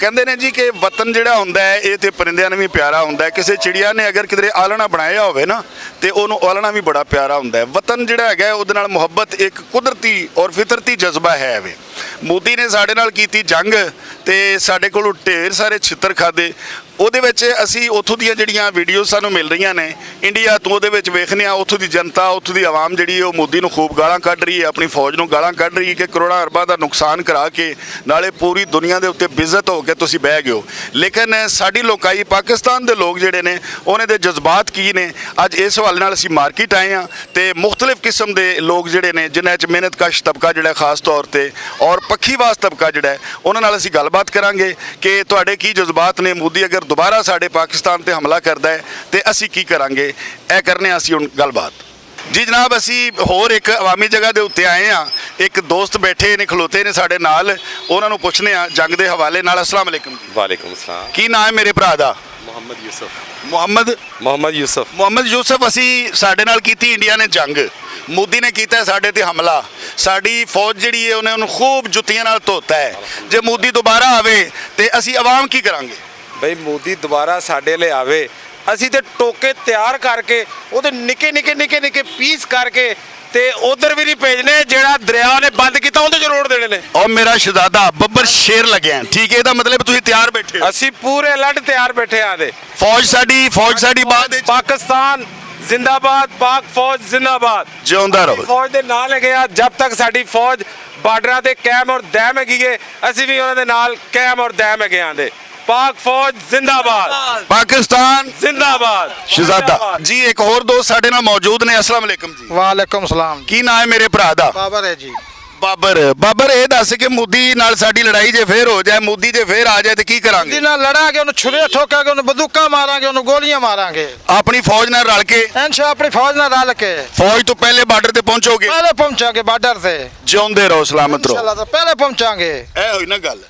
ਕਹਿੰਦੇ ਨੇ ਜੀ ਕਿ ਵਤਨ ਜਿਹੜਾ ਹੁੰਦਾ ਹੈ ਇਹ ਤੇ ਪਰਿੰਦਿਆਂ ਨੂੰ ਵੀ ਪਿਆਰਾ ਹੁੰਦਾ ਹੈ। ਕਿਸੇ ਚਿੜੀਆ ਨੇ ਅਗਰ ਕਿਧਰੇ ਆਲਣਾ ਬਣਾਇਆ ਹੋਵੇ ਨਾ ਤੇ ਉਹਨੂੰ ਆਲਣਾ ਵੀ ਬੜਾ ਪਿਆਰਾ ਹੁੰਦਾ ਹੈ। ਵਤਨ ਜਿਹੜਾ ਹੈਗਾ ਉਹਦੇ ਨਾਲ ਮੁਹੱਬਤ ਇੱਕ ਕੁਦਰਤੀ ਔਰ ਫਿਤਰਤੀ ਜਜ਼ਬਾ ਹੈ ਵੇ। ਮੋਦੀ ਨੇ ਸਾਡੇ ਨਾਲ ਕੀਤੀ ਜੰਗ ਤੇ ਸਾਡੇ ਕੋਲੋਂ ਢੇਰ ਸਾਰੇ ਛਿੱਤਰ ਖਾਦੇ। ਉਹਦੇ ਵਿੱਚ ਅਸੀਂ ਉੱਥੋਂ ਦੀਆਂ ਜਿਹੜੀਆਂ ਵੀਡੀਓ ਸਾਨੂੰ ਮਿਲ ਰਹੀਆਂ ਨੇ ਇੰਡੀਆ ਤੋਂ, ਉਹਦੇ ਵਿੱਚ ਵੇਖਦੇ ਹਾਂ ਉੱਥੋਂ ਦੀ ਜਨਤਾ, ਉੱਥੋਂ ਦੀ ਆਵਾਮ ਜਿਹੜੀ ਉਹ ਮੋਦੀ ਨੂੰ ਖੂਬ ਗਾਲਾਂ ਕੱਢ ਰਹੀ ਹੈ, ਆਪਣੀ ਫੌਜ ਨੂੰ ਗਾਲਾਂ ਕੱਢ ਰਹੀ ਹੈ ਕਿ ਕਰੋੜਾਂ ਅਰਬਾਂ ਦਾ ਨੁਕਸਾਨ ਕਰਾ ਕੇ ਨਾਲੇ ਪੂਰੀ ਦੁਨੀਆ ਦੇ ਉੱਤੇ ਬੇਇੱਜ਼ਤ ਹੋ ਕੇ ਤੁਸੀਂ ਬਹਿ ਗਏ ਹੋ। ਲੇਕਿਨ ਸਾਡੀ ਲੋਕਾਈ ਪਾਕਿਸਤਾਨ ਦੇ ਲੋਕ ਜਿਹੜੇ ਨੇ ਉਹਨਾਂ ਦੇ ਜਜ਼ਬਾਤ ਕੀ ਨੇ, ਅੱਜ ਇਸ ਹਵਾਲੇ ਨਾਲ ਅਸੀਂ ਮਾਰਕੀਟ ਆਏ ਹਾਂ ਤੇ ਮੁਖਤਲਿਫ ਕਿਸਮ ਦੇ ਲੋਕ ਜਿਹੜੇ ਨੇ ਜਿਨ੍ਹਾਂ 'ਚ ਮਿਹਨਤਕਸ਼ ਤਬਕਾ ਜਿਹੜਾ ਖਾਸ ਤੌਰ ਤੇ ਔਰ ਪੱਖੀਵਾਸ ਤਬਕਾ ਜਿਹੜਾ ਉਹਨਾਂ ਨਾਲ ਅਸੀਂ ਗੱਲਬਾਤ ਕਰਾਂਗੇ ਕਿ ਤੁਹਾਡੇ ਕੀ ਜਜ਼ਬਾਤ ਨੇ। ਮੋਦੀ ਅਗਰ ਦੁਬਾਰਾ ਸਾਡੇ ਪਾਕਿਸਤਾਨ ਤੇ ਹਮਲਾ ਕਰਦਾ ਹੈ ਤੇ ਅਸੀਂ ਕੀ ਕਰਾਂਗੇ, ਇਹ ਕਰਨੇ ਅਸੀਂ ਹੁਣ ਗੱਲਬਾਤ। ਜੀ ਜਨਾਬ, ਅਸੀਂ ਹੋਰ ਇੱਕ ਅਵਾਮੀ ਜਗ੍ਹਾ ਦੇ ਉੱਤੇ ਆਏ ਹਾਂ। ਇੱਕ ਦੋਸਤ ਬੈਠੇ ਨੇ, ਖਲੋਤੇ ਨੇ ਸਾਡੇ ਨਾਲ, ਉਹਨਾਂ ਨੂੰ ਪੁੱਛਨੇ ਆ ਜੰਗ ਦੇ ਹਵਾਲੇ ਨਾਲ। अस्सलाम वालेकुम। वालेकुम सलाम। ਕੀ ਨਾਮ ਹੈ ਮੇਰੇ ਭਰਾ ਦਾ? मोहम्मद यूसुफ। ਮੁਹੰਮਦ ਯੂਸਫ। ਅਸੀਂ ਸਾਡੇ ਨਾਲ ਕੀਤੀ ਇੰਡੀਆ ਨੇ ਜੰਗ, ਮੋਦੀ ਨੇ ਕੀਤਾ ਸਾਡੇ ਤੇ ਹਮਲਾ। ਸਾਡੀ ਫੌਜ ਜਿਹੜੀ ਹੈ ਉਹਨੇ ਉਹਨੂੰ ਖੂਬ ਜੁੱਤੀਆਂ ਨਾਲ ਧੋਤਾ ਹੈ। ਜੇ ਮੋਦੀ ਦੁਬਾਰਾ ਆਵੇ ਤੇ ਅਸੀਂ ਆਵਾਮ ਕੀ ਕਰਾਂਗੇ? ਬਈ ਮੋਦੀ ਦੁਬਾਰਾ ਸਾਡੇ ਲਈ ਆਵੇ, ਅਸੀਂ ਤੇ ਟੋਕੇ ਤਿਆਰ ਕਰਕੇ ਉਹਦੇ ਨਿੱਕੇ ਨਿੱਕੇ ਪੀਸ ਕਰਕੇ ਤੇ ਉਧਰ ਵੀ ਨਹੀਂ ਭੇਜਨੇ, ਜਿਹੜਾ ਦਰਿਆ ਨੇ ਬੰਦ ਕੀਤਾ ਉਹਦੇ ਚ ਰੋੜ ਦੇਣੇ ਨੇ। ਔਰ ਮੇਰਾ ਸ਼ਹਜ਼ਾਦਾ ਬੱਬਰ ਸ਼ੇਰ ਲੱਗਿਆ, ਠੀਕ ਹੈ? ਇਹਦਾ ਮਤਲਬ ਤੁਸੀਂ ਤਿਆਰ ਬੈਠੇ ਹੋ। ਅਸੀਂ ਪੂਰੇ ਲੱਡ ਤਿਆਰ ਬੈਠੇ ਆਂ ਦੇ। ਫੌਜ ਸਾਡੀ ਬਾਅਦ ਵਿੱਚ ਪਾਕਿਸਤਾਨ ਜ਼ਿੰਦਾਬਾਦ, ਪਾਕ ਫੌਜ ਜ਼ਿੰਦਾਬਾਦ, ਜਿਉਂਦਾ ਰਹੋ। ਫੌਜ ਦੇ ਨਾਲ ਹੈਗੇ ਆ। ਜਦ ਤੱਕ ਸਾਡੀ ਫੌਜ ਬਾਰਡਰਾਂ ਤੇ ਕਾਇਮ ਔਰ ਦائم ਹੈਗੀ ਏ, ਅਸੀਂ ਵੀ ਉਹਨਾਂ ਦੇ ਨਾਲ ਕਾਇਮ ਔਰ ਦائم ਹੈਗੇ ਆਂ ਦੇ। ਪਾਕ ਫੌਜ ਜ਼ਿੰਦਾਬਾਦ, ਪਾਕਿਸਤਾਨ ਜ਼ਿੰਦਾਬਾਦ। ਸ਼ਹਜ਼ਾਦਾ ਜੀ ਇੱਕ ਹੋਰ ਦੋਸਤ ਸਾਡੇ ਨਾਲ ਮੌਜੂਦ ਨੇ। अस्सलाम वालेकुम जी। वालेकुम सलाम। ਕੀ ਨਾਮ ਹੈ ਮੇਰੇ ਭਰਾ ਦਾ? बाबर है जी। ਬਾਬਰ ਇਹ ਦੱਸ ਕਿ ਮੋਦੀ ਨਾਲ ਸਾਡੀ ਲੜਾਈ ਜੇ ਫੇਰ ਹੋ ਜਾਏ, ਮੋਦੀ ਜੇ ਫੇਰ ਆ ਜਾਏ ਤੇ ਕੀ ਕਰਾਂਗੇ? जिन्ना लड़ांगे उन्हें छुरे ठोकांगे, उन्हें बंदूका मारांगे, उन्हें गोलियां मारांगे। ਆਪਣੀ ਫੌਜ ਨਾਲ ਰਲ ਕੇ इंशाल्लाह अपनी फौज ना रल के ਫੌਜ ਤੋਂ ਪਹਿਲੇ ਬਾਰਡਰ ਤੇ ਪਹੁੰਚੋਗੇ। पहले पहुंचांगे बॉर्डर से। ਜਿਉਂਦੇ ਰਹੋ, ਸਲਾਮਤ ਰਹੋ। इंशाल्लाह तो पहले पहुंचांगे। ਇਹ ਹੋਈ ਨਾ ਗੱਲ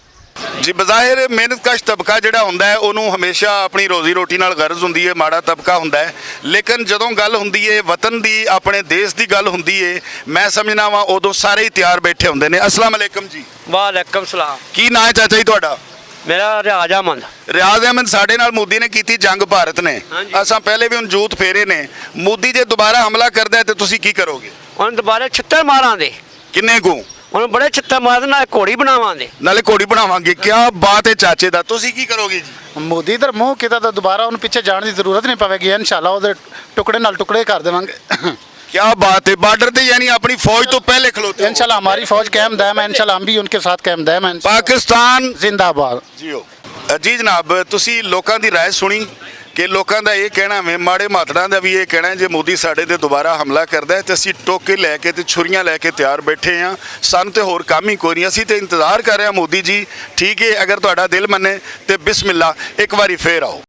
ਜੀ। ਬਜ਼ਾਹਿਰ ਮਿਹਨਤਕਸ਼ ਤਬਕਾ ਜਿਹੜਾ ਹੁੰਦਾ ਹੈ ਉਹਨੂੰ ਹਮੇਸ਼ਾ ਆਪਣੀ ਰੋਜ਼ੀ ਰੋਟੀ ਨਾਲ ਗਰਜ਼ ਹੁੰਦੀ ਹੈ, ਮਾੜਾ ਤਬਕਾ ਹੁੰਦਾ ਹੈ। ਲੇਕਿਨ ਜਦੋਂ ਗੱਲ ਹੁੰਦੀ ਹੈ ਵਤਨ ਦੀ, ਆਪਣੇ ਦੇਸ਼ ਦੀ ਗੱਲ ਹੁੰਦੀ ਹੈ, ਮੈਂ ਸਮਝਣਾ ਵਾਂ ਉਦੋਂ ਸਾਰੇ ਹੀ ਤਿਆਰ ਬੈਠੇ ਹੁੰਦੇ ਨੇ। अस्सलाम वालेकुम जी। ਵਾਲੇਕਮ ਸਲਾਮ। ਕੀ ਨਾਂ ਹੈ ਚਾਚਾ ਜੀ ਤੁਹਾਡਾ? ਮੇਰਾ ਰਿਆਜ਼ ਅਹਿਮਦ। ਰਿਆਜ਼ ਅਹਿਮਦ। ਸਾਡੇ ਨਾਲ ਮੋਦੀ ਨੇ ਕੀਤੀ ਜੰਗ ਭਾਰਤ ਨੇ, ਹਾਂਜੀ। ਅਸਾਂ ਪਹਿਲੇ ਵੀ ਹੁਣ ਜੂਤ ਫੇਰੇ ਨੇ। ਮੋਦੀ ਜੇ ਦੁਬਾਰਾ ਹਮਲਾ ਕਰਦਾ ਹੈ ਤੇ ਤੁਸੀਂ ਕੀ ਕਰੋਗੇ? ਹੁਣ ਦੁਬਾਰਾ ਛਿੱਤਰ ਮਾਰਾਂਗੇ, ਕਿੰਨੇ ਕੁ? ਹੁਣ ਬੜੇ ਛਿੱਤਰ ਮਾਰਨ ਨਾਲ ਘੋੜੀ ਬਣਾਵਾਂਗੇ। ਨਾਲੇ ਘੋੜੀ ਬਣਾਵਾਂਗੇ। ਕੀ ਬਾਤ ਹੈ ਚਾਚੇ ਦਾ। ਤੁਸੀਂ ਕੀ ਕਰੋਗੇ ਜੀ? ਮੋਦੀ ਇਧਰ ਮੂੰਹ ਕੀਤਾ ਤਾਂ ਦੁਬਾਰਾ ਉਹਨੂੰ ਪਿੱਛੇ ਜਾਣ ਦੀ ਜ਼ਰੂਰਤ ਨਹੀਂ ਪਵੇਗੀ। ਇਨਸ਼ਾਅੱਲਾ ਉਹਦੇ ਟੁਕੜੇ ਨਾਲ ਟੁਕੜੇ ਕਰ ਦੇਵਾਂਗੇ। क्या बात है। बॉर्डर पे यानी अपनी फौज तो पहले खलोते हो। इंशाल्लाह हमारी फौज कायम दायम है। इंशाल्लाह हम भी उनके साथ कायम दायम है। पाकिस्तान जिंदाबाद। जियो जी। जनाब ਤੁਸੀਂ ਲੋਕਾਂ ਦੀ ਰਾਏ ਸੁਣੀ ਕਿ ਲੋਕਾਂ ਦਾ ਇਹ ਕਹਿਣਾ ਵੇ, ਮਾੜੇ ਮਾਤੜਾਂ ਦਾ ਵੀ ਇਹ ਕਹਿਣਾ ਜੇ ਮੋਦੀ ਸਾਡੇ ਤੇ ਦੁਬਾਰਾ ਹਮਲਾ ਕਰਦਾ ਹੈ ਤੇ ਅਸੀਂ ਟੋਕੇ ਲੈ ਕੇ ਤੇ ਛੁਰੀਆਂ ਲੈ ਕੇ ਤਿਆਰ ਬੈਠੇ ਹਾਂ। ਸਾਨੂੰ ਤੇ ਹੋਰ ਕੰਮ ਹੀ ਕੋਈ ਨਹੀਂ, ਅਸੀਂ ਤੇ ਇੰਤਜ਼ਾਰ ਕਰ ਰਹੇ ਹਾਂ। ਮੋਦੀ ਜੀ ਠੀਕ ਹੈ, ਅਗਰ ਤੁਹਾਡਾ ਦਿਲ ਮੰਨੇ ਤੇ ਬਿਸਮਿਲ੍ਲਾ ਇੱਕ ਵਾਰੀ ਫੇਰ ਆਓ।